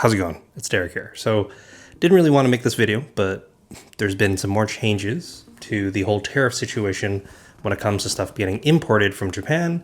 How's it going? It's Derek here. So, didn't really want to make this video, but there's been some more changes to the whole tariff situation when it comes to stuff getting imported from Japan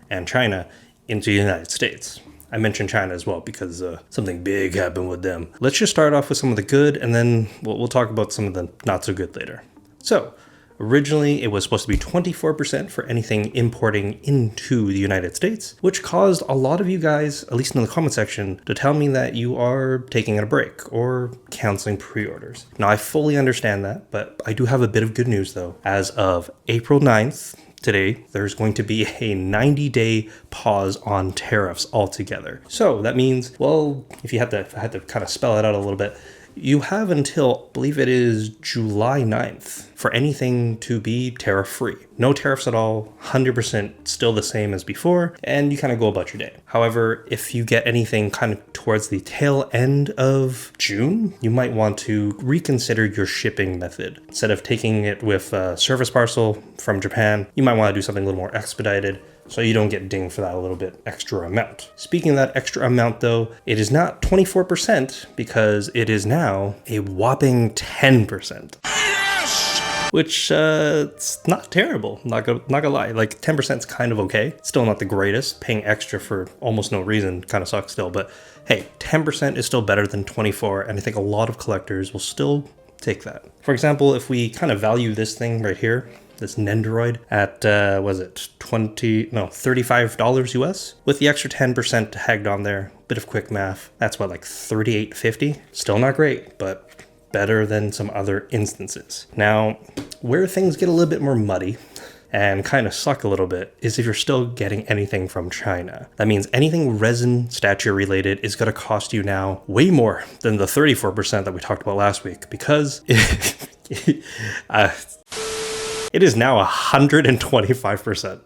and China into the United States. I mentioned China as well because something big happened with them. Let's just start off with some of the good, and then we'll talk about some of the not so good later. So, originally, it was supposed to be 24% for anything importing into the United States, which caused a lot of you guys, at least in the comment section, to tell me that you are taking a break or canceling pre-orders. Now, I fully understand that, but I do have a bit of good news though. As of April 9th, today, there's going to be a 90-day pause on tariffs altogether. So that means, well, if I had to kind of spell it out a little bit, you have until, I believe it is July 9th, for anything to be tariff-free. No tariffs at all, 100% still the same as before, and you kind of go about your day. However, if you get anything kind of towards the tail end of June, you might want to reconsider your shipping method. Instead of taking it with a service parcel from Japan, you might want to do something a little more expedited, so you don't get dinged for that a little bit extra amount. Speaking of that extra amount though, it is not 24% because it is now a whopping 10%. Yes! Which, it's not terrible, not gonna lie. Like 10% is kind of okay. Still not the greatest. Paying extra for almost no reason kind of sucks still, but hey, 10% is still better than 24, and I think a lot of collectors will still take that. For example, if we kind of value this thing right here, this Nendoroid at, $35 US. With the extra 10% tagged on there, bit of quick math, that's what, like $38.50? Still not great, but better than some other instances. Now, where things get a little bit more muddy and kind of suck a little bit is if you're still getting anything from China. That means anything resin statue related is going to cost you now way more than the 34% that we talked about last week, because it is now 125%.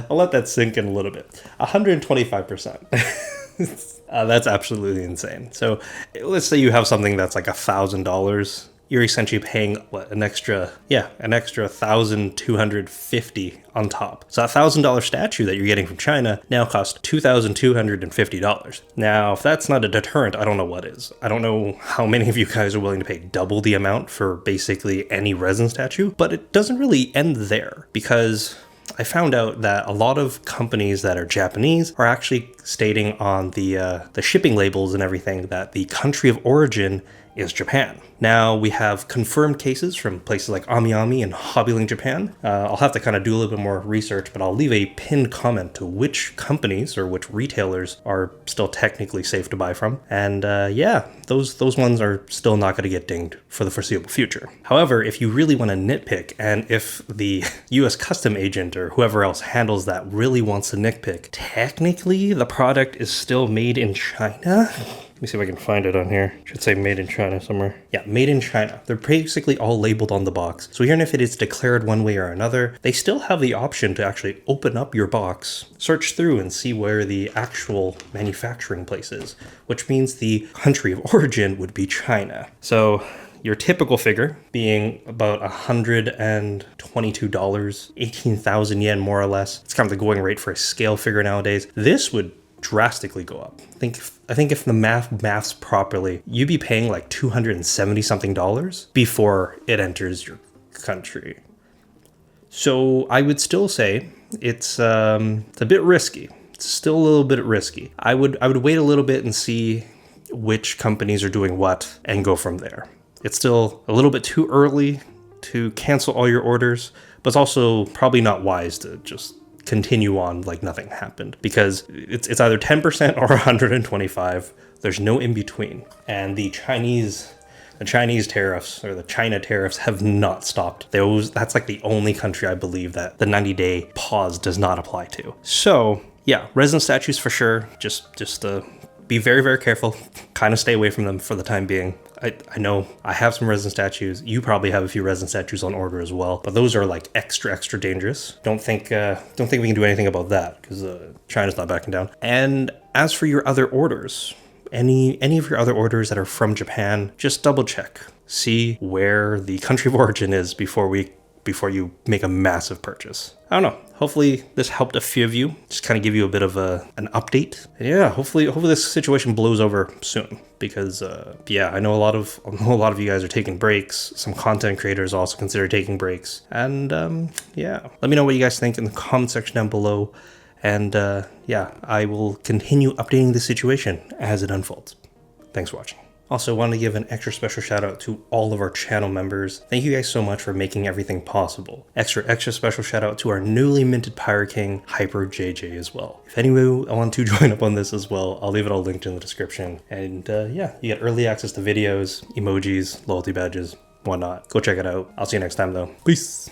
I'll let that sink in a little bit. 125%. That's absolutely insane. So let's say you have something that's like $1,000. You're essentially paying an extra $1,250 on top. So a $1,000 statue that you're getting from China now costs $2,250. Now, if that's not a deterrent, I don't know what is. I don't know how many of you guys are willing to pay double the amount for basically any resin statue, but it doesn't really end there, because I found out that a lot of companies that are Japanese are actually stating on the shipping labels and everything that the country of origin is Japan. Now, we have confirmed cases from places like AmiAmi and Hobbylink Japan. I'll have to kind of do a little bit more research, but I'll leave a pinned comment to which companies or which retailers are still technically safe to buy from. And yeah, those ones are still not going to get dinged for the foreseeable future. However, if you really want to nitpick, and if the US custom agent or whoever else handles that really wants to nitpick, technically the product is still made in China. Let me see if I can find it on here. Should say made in China somewhere. Yeah, made in China. They're basically all labeled on the box. So even if it is declared one way or another, they still have the option to actually open up your box, search through and see where the actual manufacturing place is, which means the country of origin would be China. So your typical figure being about $122, 18,000 yen more or less. It's kind of the going rate for a scale figure nowadays. This would drastically go up. I think if the maths properly, you'd be paying like $270 something before it enters your country. So I would still say it's a bit risky. It's still a little bit risky. I would wait a little bit and see which companies are doing what and go from there. It's still a little bit too early to cancel all your orders, but it's also probably not wise to just continue on like nothing happened, because it's either 10% or 125. There's no in between. And the Chinese tariffs, or the China tariffs, have not stopped. That's like the only country I believe that the 90-day pause does not apply to. So yeah, resin statues for sure. Just be very, very careful. Kind of stay away from them for the time being. I know I have some resin statues. You probably have a few resin statues on order as well, but those are like extra dangerous. Don't think we can do anything about that, because China's not backing down. And as for your other orders, any of your other orders that are from Japan, just double check. See where the country of origin is before we before you make a massive purchase. I don't know. Hopefully this helped a few of you. Just kind of give you a bit of an update. And yeah, hopefully this situation blows over soon, because yeah, I know a lot of you guys are taking breaks. Some content creators also consider taking breaks. And yeah, let me know what you guys think in the comment section down below. And yeah, I will continue updating the situation as it unfolds. Thanks for watching. Also, wanted to give an extra special shout out to all of our channel members. Thank you guys so much for making everything possible. Extra special shout out to our newly minted Pirate King, Hyper JJ, as well. If anyone want to join up on this as well, I'll leave it all linked in the description. And yeah, you get early access to videos, emojis, loyalty badges, whatnot. Go check it out. I'll see you next time though. Peace.